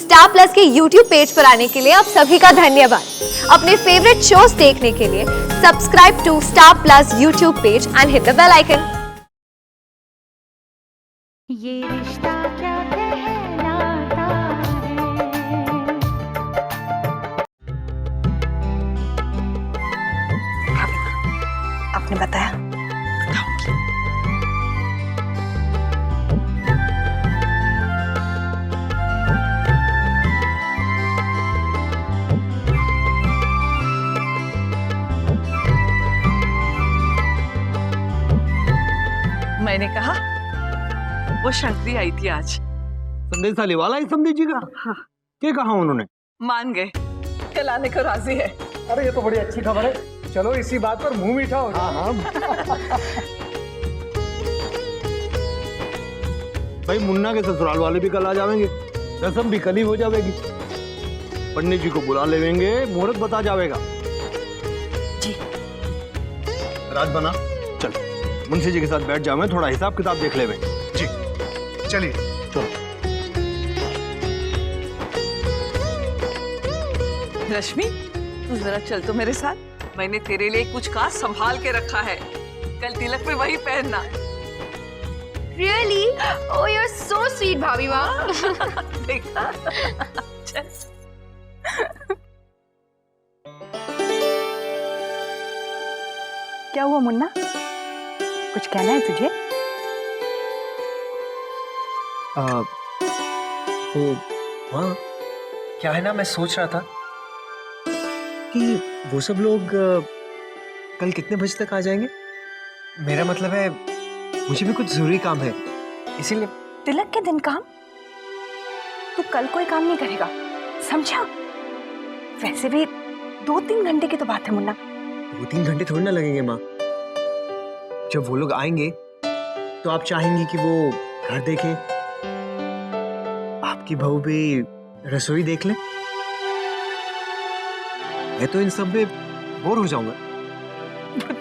Star plus के YouTube page पर आने के लिए आप सभी का धन्यवाद। अपने फेवरेट शोज देखने के लिए subscribe to Star Plus YouTube page and hit the bell icon. ये रिश्ता क्या कहलाता है? आपने बताया? बताऊंगी। मैंने कहा वो शंकरी आई थी आज। संदेशा लेवाला है समझी जी का। हाँ। क्या कहा उन्होंने? मान गए, कल आने को राजी है। अरे ये तो बड़ी अच्छी खबर है। चलो इसी बात पर मुंह मीठा हो जाए। हाँ भाई मुन्ना के ससुराल वाले भी कल आ जाएंगे, रस्म भी कल ही हो जाएगी। पंडित जी को बुला लेंगे, मुहूर्त बता जाएगा। जी। रात बना चल मुंशी जी के साथ बैठ जाओ, थोड़ा हिसाब किताब देख ले। जी चलिए। चलो रश्मि तू जरा चल तो मेरे साथ, मैंने तेरे लिए कुछ खास संभाल के रखा है, कल तिलक पे वही पहनना। Really? Oh, you're so sweet, भाभी माँ। देखा? चल। क्या हुआ मुन्ना? कुछ कहना है तुझे? वो हाँ, क्या है ना, मैं सोच रहा था कि वो सब लोग कल कितने बजे तक आ जाएंगे। मेरा मतलब है मुझे भी कुछ जरूरी काम है, इसीलिए। तिलक के दिन काम? तू कल कोई काम नहीं करेगा, समझा? वैसे भी 2-3 घंटे की तो बात है मुन्ना। 2-3 घंटे थोड़ी ना लगेंगे माँ। जब वो लोग आएंगे तो आप चाहेंगी कि वो घर देखें, आपकी बहू भी रसोई देख ले। मैं तो इन सब में बोर हो जाऊंगा।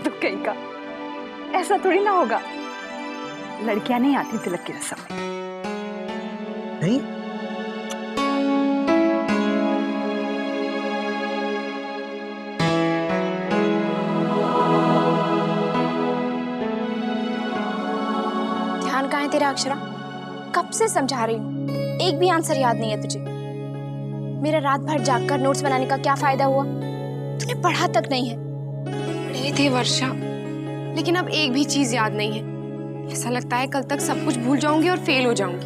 तो कहीं का ऐसा थोड़ी ना होगा, लड़कियां नहीं आती तिलक की रस्म में। नहीं, ध्यान कहाँ है तेरा अक्षरा? कब से समझा रही हूँ, एक भी आंसर याद नहीं है तुझे। मेरा रात भर जागकर नोट्स बनाने का क्या फायदा हुआ? तूने पढ़ा तक नहीं है। पढ़े थे वर्षा, लेकिन अब एक भी चीज याद नहीं है। ऐसा लगता है कल तक सब कुछ भूल जाऊंगी और फेल हो जाऊंगी।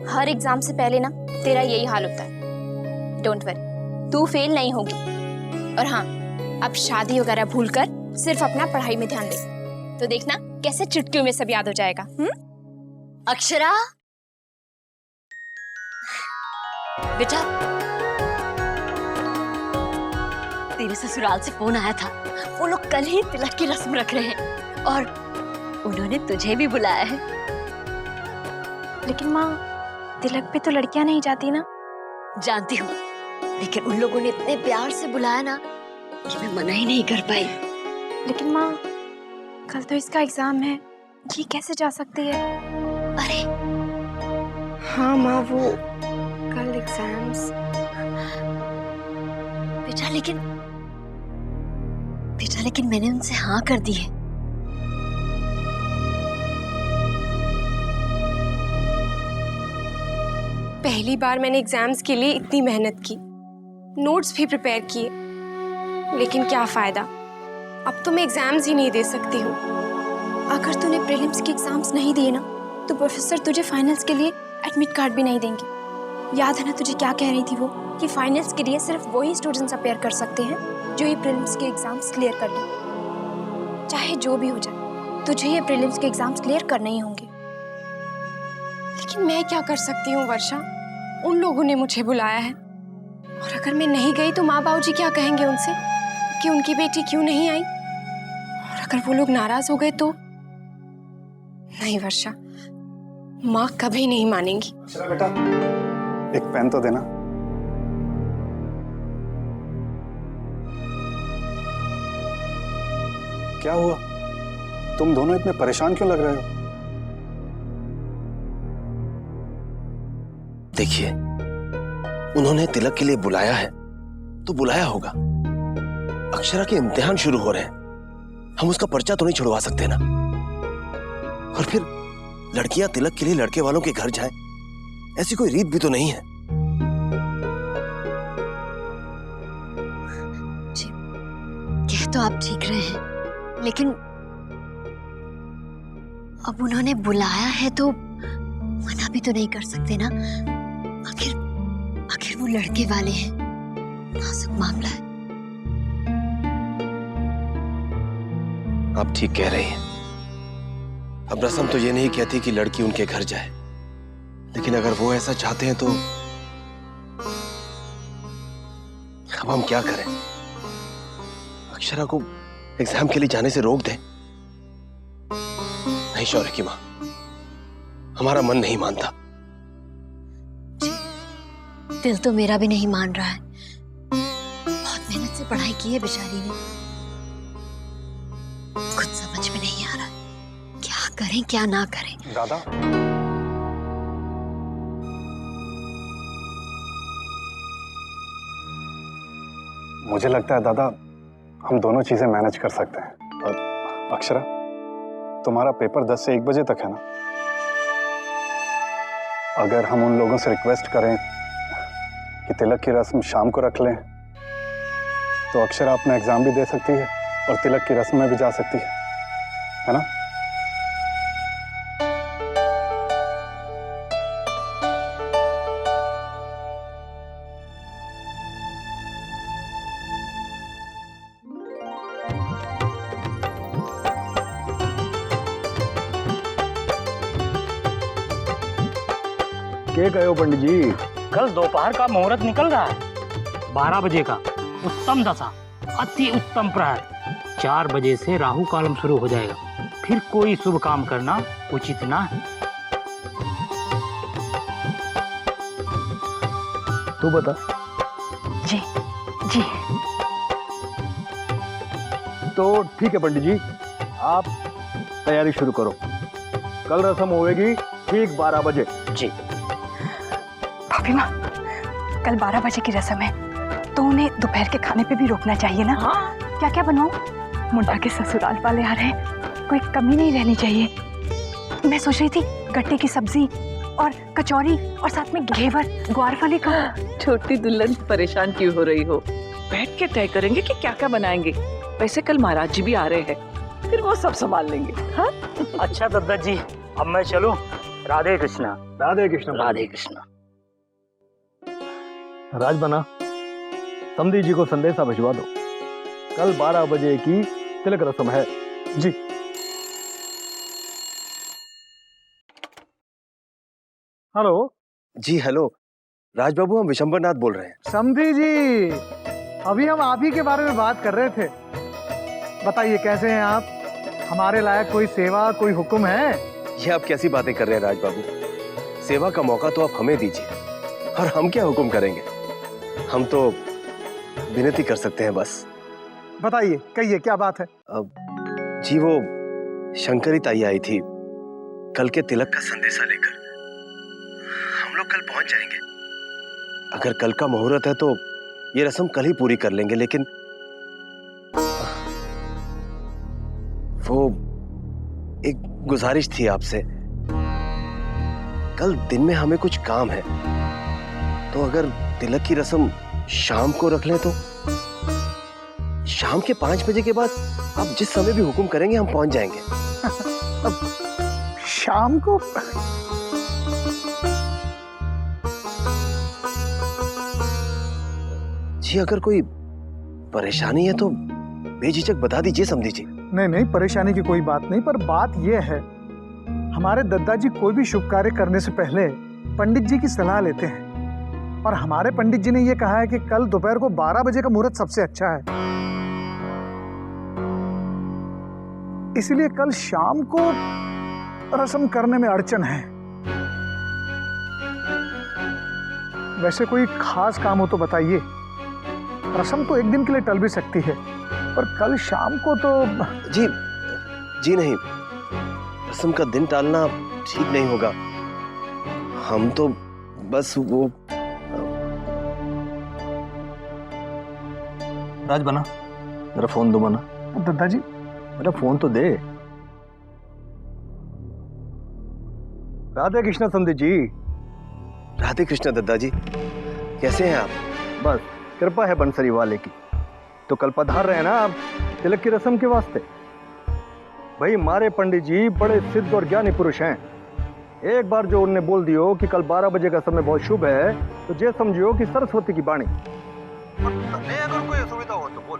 हर एग्जाम से पहले ना तेरा यही हाल होता है। डोंट वरी, तू फेल नहीं होगी। और हाँ, अब शादी वगैरह भूलकर सिर्फ अपना पढ़ाई में ध्यान दे, तो देखना कैसे चुटकियों में सब याद हो जाएगा। अक्षरा बेटा, तेरे ससुराल से फोन आया था। वो लोग कल ही तिलक की रस्म रख रहे हैं और उन्होंने तुझे भी बुलाया है। लेकिन माँ, तिलक पे तो लड़कियां नहीं जाती ना। जानती हूँ, लेकिन उन लोगों ने इतने प्यार से बुलाया ना कि मैं मना ही नहीं कर पाई। लेकिन माँ, कल तो इसका एग्जाम है, ये कैसे जा सकती है? अरे हाँ माँ, वो कल एग्जाम्स। बेटा लेकिन मैंने उनसे हाँ कर दी है। पहली बार मैंने एग्जाम्स के लिए इतनी मेहनत की, नोट्स भी प्रिपेयर किए, लेकिन क्या फायदा? अब तो मैं एग्जाम्स ही नहीं दे सकती हूँ। अगर तूने प्रीलिम्स के एग्जाम्स नहीं दिए ना, तो प्रोफेसर तुझे फाइनल्स के लिए एडमिट कार्ड भी नहीं देंगे। याद है ना तुझे क्या कह रही थी वो, कि फाइनल्स के लिए सिर्फ वही स्टूडेंट्स अपेयर कर सकते हैं जो ये प्रीलिम्स के एग्जाम्स क्लियर कर लें। चाहे जो भी हो जाए, तुझे ये प्रीलिम्स के एग्जाम्स क्लियर करने ही होंगे। लेकिन मैं क्या कर सकती हूँ वर्षा? उन लोगों ने मुझे बुलाया है, और अगर मैं नहीं गई तो माँ बाबूजी क्या कहेंगे उनसे कि उनकी बेटी क्यों नहीं आई? और अगर वो लोग नाराज हो गए तो? नहीं वर्षा, माँ कभी नहीं मानेंगी। चलो बेटा, एक पेन तो देना। क्या हुआ? तुम दोनों इतने परेशान क्यों लग रहे हो? देखिए, उन्होंने तिलक के लिए बुलाया है तो बुलाया होगा। अक्षरा के इम्तिहान शुरू हो रहे हैं, हम उसका पर्चा तो नहीं छुड़वा सकते ना। और फिर लड़कियां तिलक के लिए लड़के वालों के घर जाएं, ऐसी कोई रीत भी तो नहीं है। कह तो आप ठीक रहे हैं, लेकिन अब उन्होंने बुलाया है तो मना भी तो नहीं कर सकते ना। आखिर वो लड़के वाले हैं, नाजुक मामला है। आप ठीक कह रही हैं। अब रस्म तो ये नहीं कहती कि लड़की उनके घर जाए, लेकिन अगर वो ऐसा चाहते हैं तो अब हम क्या करें? अक्षरा को एग्जाम के लिए जाने से रोक दें? नहीं शौर्य की मां, हमारा मन नहीं मानता। दिल तो मेरा भी नहीं मान रहा है। बहुत मेहनत से पढ़ाई की है बेचारी ने। कुछ समझ में नहीं आ रहा क्या करें क्या ना करें। दादा, मुझे लगता है दादा हम दोनों चीजें मैनेज कर सकते हैं। अक्षरा, तुम्हारा पेपर 10 से 1 बजे तक है ना? अगर हम उन लोगों से रिक्वेस्ट करें कि तिलक की रस्म शाम को रख लें तो अक्षरा अपना एग्जाम भी दे सकती है और तिलक की रस्म में भी जा सकती है ना? क्या कहे हो पंडित जी? कल दोपहर का मुहूर्त निकल रहा है 12 बजे का। उत्तम दशा, अति उत्तम प्रहर। 4 बजे से राहु कालम शुरू हो जाएगा। फिर कोई शुभ काम करना उचित ना है। तू बता। जी जी तो ठीक है पंडित जी, आप तैयारी शुरू करो। कल रस्म होएगी ठीक 12 बजे। जी। भाभी माँ, कल 12 बजे की रस्म है तो उन्हें दोपहर के खाने पे भी रोकना चाहिए ना? हाँ। क्या क्या बनवाऊं? मुंडा के ससुराल वाले आ रहे हैं, कोई कमी नहीं रहनी चाहिए। मैं सोच रही थी गट्टे की सब्जी और कचौरी और साथ में घेवर ग्वारफली का। छोटी दुल्हन परेशान क्यों हो रही हो? बैठ के तय करेंगे कि क्या क्या बनाएंगे। वैसे कल महाराज जी भी आ रहे हैं, फिर वो सब संभाल लेंगे। हाँ? अच्छा दद्दा जी, अब मैं चलूं? राधे कृष्णा। राधे कृष्ण। राधे कृष्णा। राज बना, समधी जी को संदेशा भिजवा दो। कल 12 बजे की तिलक रस्म है। जी। हेलो जी हेलो, राज बाबू, हम विशंबरनाथ बोल रहे हैं। समधी जी, अभी हम आप ही के बारे में बात कर रहे थे। बताइए कैसे हैं आप? हमारे लायक कोई सेवा, कोई हुक्म है? ये आप कैसी बातें कर रहे हैं राज बाबू? सेवा का मौका तो आप हमें दीजिए, और हम क्या हुक्म करेंगे? हम तो विनती कर सकते हैं बस। बताइए, कहिए क्या बात है? जी वो शंकरी ताई आई थी कल के तिलक का संदेशा लेकर। हम लोग कल पहुंच जाएंगे। अगर कल का मुहूर्त है तो ये रस्म कल ही पूरी कर लेंगे, लेकिन वो एक गुजारिश थी आपसे। कल दिन में हमें कुछ काम है, तो अगर तिलक की रस्म शाम को रख लें तो शाम के 5 बजे के बाद आप जिस समय भी हुक्म करेंगे हम पहुंच जाएंगे। अब शाम को? जी अगर कोई परेशानी है तो बेझिझक बता दीजिए समधी जी। नहीं नहीं, परेशानी की कोई बात नहीं, पर बात यह है हमारे दद्दाजी कोई भी शुभ कार्य करने से पहले पंडित जी की सलाह लेते हैं, और हमारे पंडित जी ने यह कहा है कि कल दोपहर को 12 बजे का मुहूर्त सबसे अच्छा है। इसलिए कल शाम को रस्म करने में अड़चन है। वैसे कोई खास काम हो तो बताइए। रस्म तो एक दिन के लिए टल भी सकती है, पर कल शाम को तो। जी नहीं, रस्म का दिन टालना ठीक नहीं होगा। हम तो बस वो राज बना, मेरा फोन दो बना। दादाजी मेरा फोन तो दे। राधे कृष्ण समधी जी। राधे कृष्ण दादाजी, कैसे हैं आप? बस कृपा है बंसरी वाले की। तो कल पधार रहे हैं ना आप तिलक की रस्म के वास्ते। भाई हमारे पंडित जी बड़े सिद्ध और ज्ञानी पुरुष हैं। एक बार जो उन्होंने बोल दियो कि कल 12 बजे का समय बहुत शुभ है, तो जे समझियो कि सरस्वती की बाणी। अगर कोई असुविधा हो तो बोल।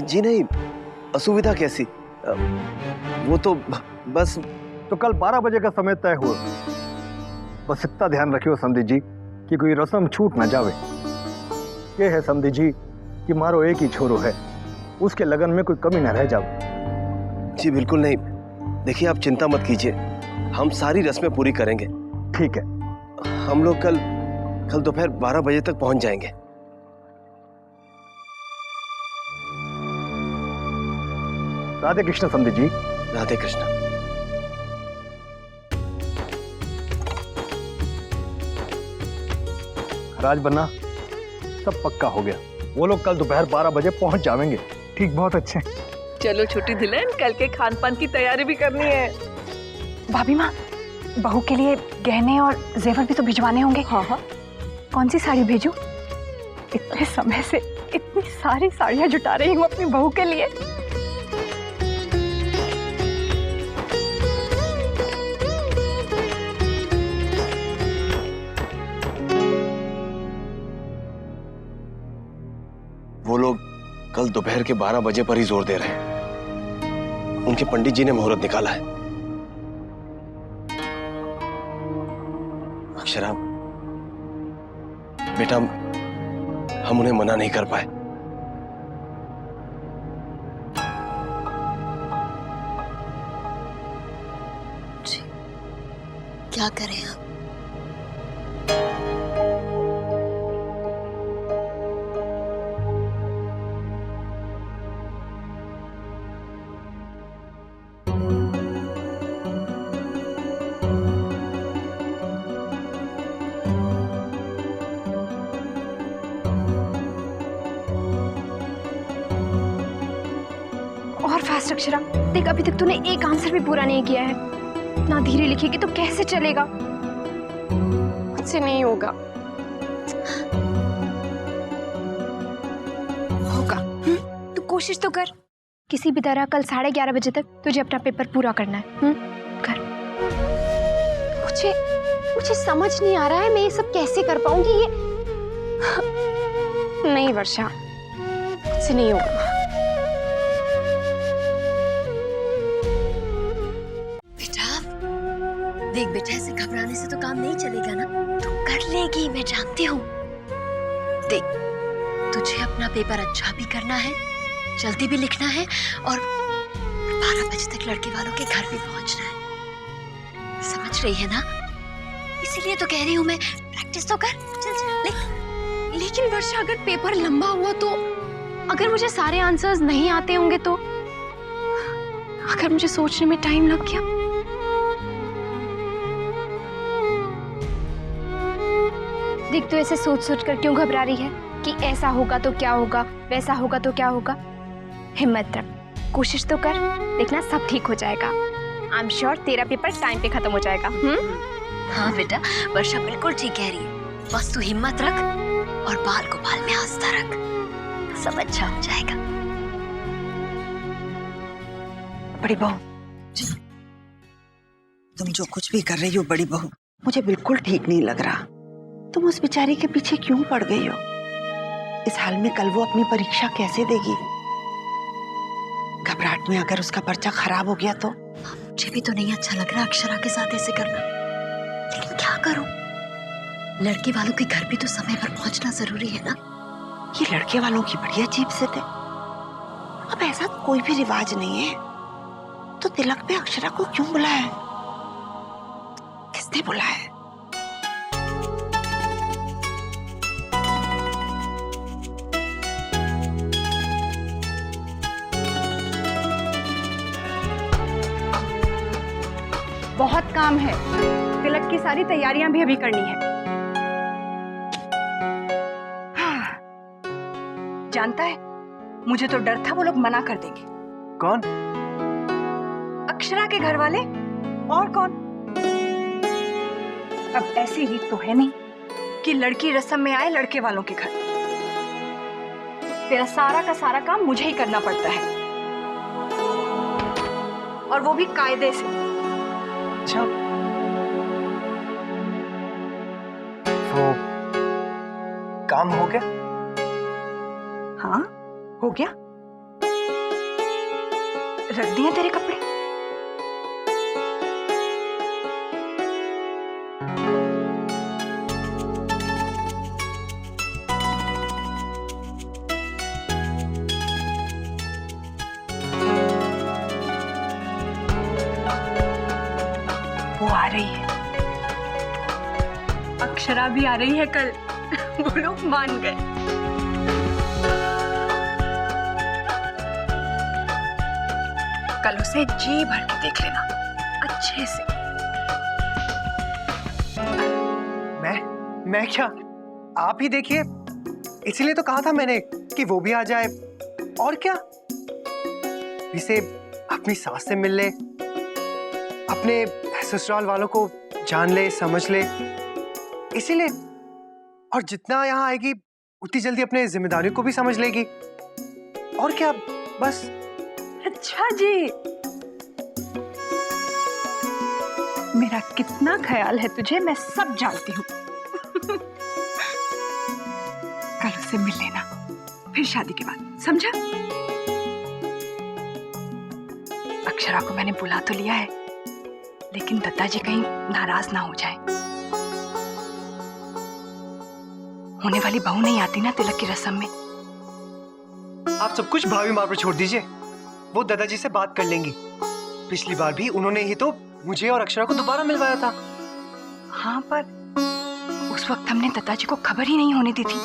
जी नहीं, असुविधा कैसी? वो तो बस। तो कल 12 बजे का समय तय हुआ। बस इतना ध्यान रखियो समधी जी कि कोई रस्म छूट ना जावे। ये है समधी जी कि मारो एक ही छोरो है, उसके लगन में कोई कमी ना रह जावे। जी बिल्कुल नहीं। देखिए आप चिंता मत कीजिए, हम सारी रस्में पूरी करेंगे। ठीक है। हम लोग कल दोपहर 12 बजे तक पहुंच जाएंगे। राधे कृष्ण समधी जी। राधे कृष्ण। राज बन्ना, सब पक्का हो गया। वो लोग कल दोपहर 12 बजे पहुंच जाएंगे। ठीक, बहुत अच्छे। चलो छोटी दुल्हन, कल के खान पान की तैयारी भी करनी है। भाभी माँ, बहू के लिए गहने और जेवर भी तो भिजवाने होंगे। हाँ। कौन सी साड़ी भेजूं? इतने समय से इतनी सारी साड़ियाँ जुटा रही हूँ अपनी बहू के लिए। वो लोग कल दोपहर के 12 बजे पर ही जोर दे रहे हैं। उनके पंडित जी ने मुहूर्त निकाला है। अक्षरा बेटा, हम उन्हें मना नहीं कर पाए। जी, क्या करें अब? और फास्ट अक्षरा, देख अभी तक तूने एक आंसर भी पूरा नहीं किया है। इतना धीरे लिखेगी तो कैसे चलेगा? मुझसे नहीं होगा। होगा। तू कोशिश तो कर। किसी भी तरह कल 11:30 बजे तक तुझे अपना पेपर पूरा करना है। कर। मुझे समझ नहीं आ रहा है मैं ये सब कैसे कर पाऊंगी। ये नहीं वर्षा, मुझसे नहीं होगा। देख बेटा, ऐसे घबराने से तो काम नहीं चलेगा ना। तू कर लेगी, मैं जानती हूँ। देख, तुझे अपना पेपर अच्छा भी करना है, जल्दी भी लिखना है और 12 बजे तक लड़के वालों के घर भी पहुंचना है। समझ रही है ना? इसीलिए तो कह रही हूँ मैं, प्रैक्टिस तो कर। चल लिख। लेकिन वर्षा, अगर पेपर लंबा हुआ तो, अगर मुझे सारे आंसर्स नहीं आते होंगे तो, अगर मुझे सोचने में टाइम लग गया। देख, तू ऐसे सोच सोच कर क्यों घबरा रही है कि ऐसा होगा तो क्या होगा, वैसा होगा तो क्या होगा? हिम्मत रख, कोशिश तो कर, देखना सब ठीक हो जाएगा। आई एम श्योर तेरा पेपर टाइम पे खत्म हो जाएगा। हाँ बेटा, वर्षा बिल्कुल ठीक कह रही है। बस तू हिम्मत रख और बाल को बाल में हंसता रख, सब अच्छा हो जाएगा। बड़ी बहू, तुम जो कुछ भी कर रही हो बड़ी बहू, मुझे बिल्कुल ठीक नहीं लग रहा। तुम उस बेचारी के पीछे क्यों पड़ गई हो? इस हाल में कल वो अपनी परीक्षा कैसे देगी? घबराहट में अगर उसका पर्चा खराब हो गया तो? मुझे भी तो नहीं अच्छा लग रहा अक्षरा के साथ ऐसे करना, लेकिन क्या करूं? लड़के वालों के घर भी तो समय पर पहुंचना जरूरी है ना। ये लड़के वालों की बड़ी अजीब से थे। अब ऐसा कोई भी रिवाज नहीं है, तो तिलक पे अक्षरा को क्यों बुलाया है? किसने बुलाया है? बहुत काम है, तिलक की सारी तैयारियां भी अभी करनी है। जानता है, मुझे तो डर था वो लोग मना कर देंगे। कौन? अक्षरा के घर वाले, और कौन? अब ऐसी रीत तो है नहीं कि लड़की रस्म में आए लड़के वालों के घर। तेरा सारा का सारा काम मुझे ही करना पड़ता है, और वो भी कायदे से। अच्छा, तो काम हो गया? हाँ, हो गया। रख दिए तेरे कपड़े। वो आ रही है, अक्षरा भी आ रही है कल। वो लोग मान गए। कल उसे जी भर के देख लेना, अच्छे से। मैं क्या? आप ही देखिए, इसीलिए तो कहा था मैंने कि वो भी आ जाए। और क्या, इसे अपनी सास से मिल ले, अपने ससुराल वालों को जान ले, समझ ले, इसीलिए। और जितना यहाँ आएगी उतनी जल्दी अपने जिम्मेदारियों को भी समझ लेगी। और क्या, बस। अच्छा जी, मेरा कितना ख्याल है तुझे, मैं सब जानती हूँ। कल उससे मिल लेना, फिर शादी के बाद, समझा? अक्षरा को मैंने बुला तो लिया है, लेकिन दत्ता जी कहीं नाराज ना हो जाए। होने वाली बहू नहीं आती ना तिलक की रस्म में। आप सब कुछ भाभी माँ पर छोड़ दीजिए, वो दादाजी से बात कर लेंगी। पिछली बार भी उन्होंने ही तो मुझे और अक्षरा को दोबारा मिलवाया था। हाँ, पर उस वक्त हमने दत्ता जी को खबर ही नहीं होने दी थी।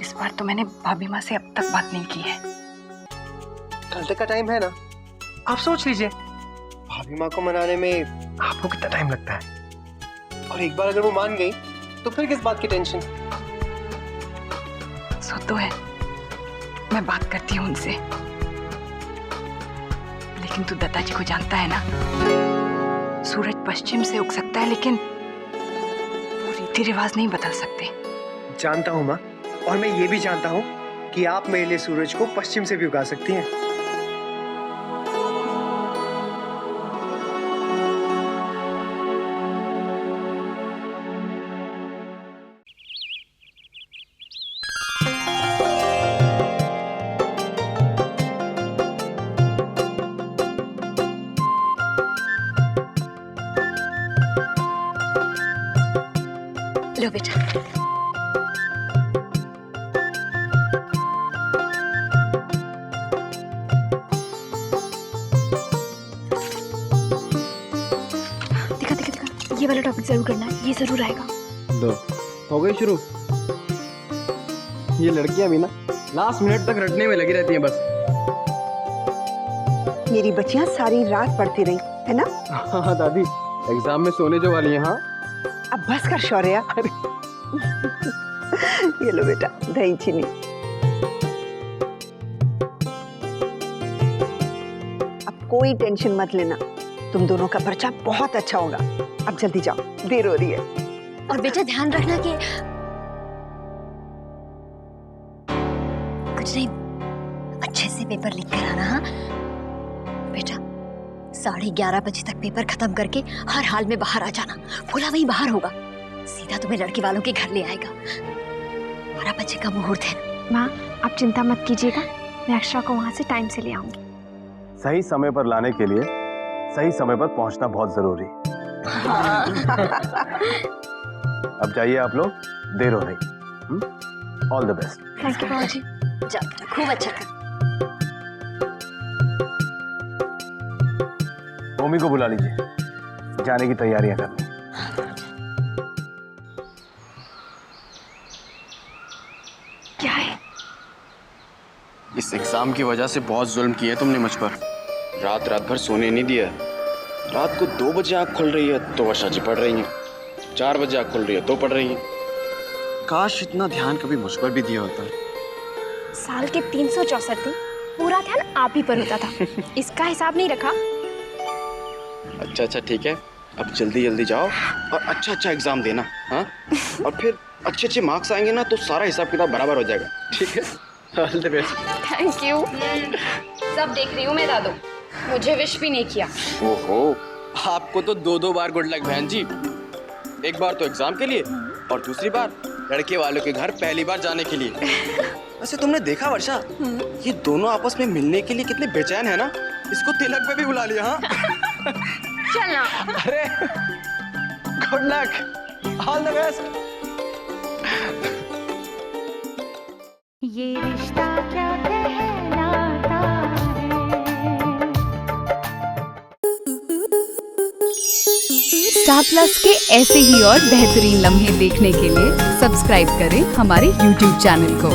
इस बार तो मैंने भाभी माँ से अब तक बात नहीं की है। कल तक का टाइम है ना, आप सोच लीजिए। भाभी माँ को मनाने में आपको कितना टाइम लगता है? और एक बार अगर वो मान गई तो फिर किस बात की टेंशन? सो तो है, मैं बात करती हूँ उनसे। लेकिन तू दत्ता जी को जानता है ना, सूरज पश्चिम से उग सकता है, लेकिन वो रीति रिवाज नहीं बदल सकते। जानता हूँ माँ, और मैं ये भी जानता हूँ कि आप मेरे लिए सूरज को पश्चिम से भी उगा सकती हैं। लो बेटा। दिखा दिखा दिखा, ये वाला टॉपिक जरूर करना है, ये जरूर आएगा। दो हो गई शुरू। ये लड़कियां भी ना लास्ट मिनट तक रटने में लगी रहती हैं बस। मेरी बच्चियां सारी रात पढ़ती रही है ना? हाँ दादी, एग्जाम में सोने जो वाली हैं। हाँ, अब बस कर शौर्या। ये लो बेटा दही चीनी। अब कोई टेंशन मत लेना, तुम दोनों का पर्चा बहुत अच्छा होगा। अब जल्दी जाओ, देर हो रही है। और बेटा ध्यान रखना कि कुछ नहीं, अच्छे से पेपर लिख कर आना। हाँ बेटा, 11:30 बजे तक पेपर खत्म करके हर हाल में बाहर आ जाना। भोला वहीं बाहर होगा, सीधा तुम्हें लड़की वालों के घर ले आएगा। 12 बजे का मुहूर्त है। माँ, आप चिंता मत कीजिएगा, मैं अक्षरा को वहाँ से टाइम से ले आऊंगी। सही समय पर लाने के लिए सही समय पर पहुंचना बहुत जरूरी। अब जाइए आप लोग, देर हो रही। All the best. Thank you बाबूजी। जा बेटा, खूब अच्छा कर। मम्मी को बुला लीजिए, जाने की तैयारियां करनी। क्या है? इस एग्जाम की वजह से बहुत जुल्म किया तुमने मुझ पर। रात रात भर सोने नहीं दिया। रात को 2 बजे आँख खुल रही है तो वर्षा जी पढ़ रही हैं, 4 बजे आँख खुल रही है तो पढ़ रही हैं। काश इतना ध्यान कभी मुझ पर भी दिया होता। साल के 364 दिन पूरा ध्यान आप ही पर होता था। इसका हिसाब नहीं रखा। अच्छा ठीक है, अब जल्दी जल्दी जाओ और अच्छा एग्जाम देना। हाँ, और फिर अच्छे मार्क्स आएंगे ना तो सारा हिसाब किताब बराबर हो जाएगा। ठीक है, all the best. Thank you. सब देख रही हूँ मैं दादू, मुझे विश भी नहीं किया। ओहो, आपको तो 2 बार गुड लक बहन जी। एक बार तो एग्जाम के लिए और दूसरी बार लड़के वालों के घर पहली बार जाने के लिए। वैसे तुमने देखा वर्षा, ये दोनों आपस में मिलने के लिए कितने बेचैन है ना। इसको तिलक पे भी बुला लिया। हाँ चलना। अरे good luck, all the best. ये रिश्ता क्या कहलाता स्टार प्लस के ऐसे ही और बेहतरीन लम्हे देखने के लिए सब्सक्राइब करें हमारे YouTube चैनल को।